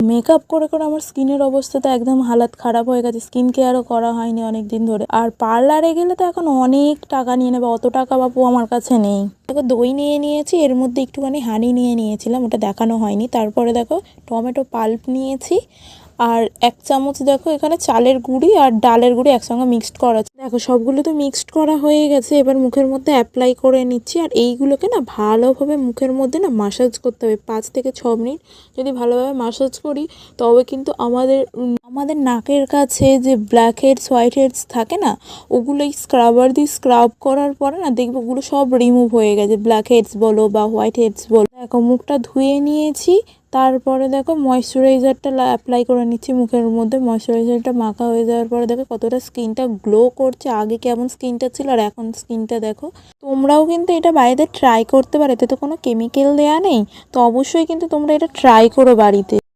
Makeup করে করে আমার স্কিনের অবস্থা তো একদম হালাত খারাপ হয়ে গেছে, স্কিন কেয়ারও করা হয়নি অনেক দিন ধরে। আর পার্লারে গেলে তো এখন অনেক টাকা নিয়ে নেবে, অত টাকা বাপু আমার কাছে নেই। দেখো দই নিয়ে নিয়েছি, এর মধ্যে একটুখানি হানি নিয়ে নিয়েছিলাম, ওটা দেখানো হয়নি। তারপরে দেখো টমেটো পাল্প নিয়েছি, আর 1 চামচ দেখো এখানে চালের গুঁড়ি আর ডালের গুঁড়ি একসঙ্গে মিক্সড করা আছে। দেখো সবগুলো তো মিক্সড করা হয়ে গেছে, এবার মুখের মধ্যে অ্যাপ্লাই করে নিচ্ছি। আর এইগুলোকে না ভালোভাবে মুখের মধ্যে না মাসাজ করতে হবে 5 থেকে 6 মিনিট। যদি ভালোভাবে মাসাজ করি তবে কিন্তু আমাদের নাকের কাছে যে ব্ল্যাক হেডস হোয়াইট হেডস থাকে না, ওগুলো এই স্ক্রাবার দিয়ে স্ক্রাব করার পরে না দেখবে ওগুলো সব রিমুভ হয়ে গেছে, ব্ল্যাক হেডস বলো বা হোয়াইট হেডস বলো। দেখো মুখটা ধুয়ে নিয়েছি, তারপরে দেখো ময়শ্চারাইজারটা অ্যাপ্লাই করে নিচ্ছি মুখের মধ্যে। ময়শ্চারাইজারটা মাখা হয়ে যাওয়ার পরে দেখো কতটা স্কিনটা গ্লো করছে, আগে কেমন স্কিনটা ছিল আর এখন স্কিনটা দেখো। তোমরাও কিন্তু এটা বাড়িতে ট্রাই করতে পারো, এতে তো কোনো কেমিক্যাল দেওয়া নেই, তো অবশ্যই কিন্তু তোমরা এটা ট্রাই করো বাড়িতে।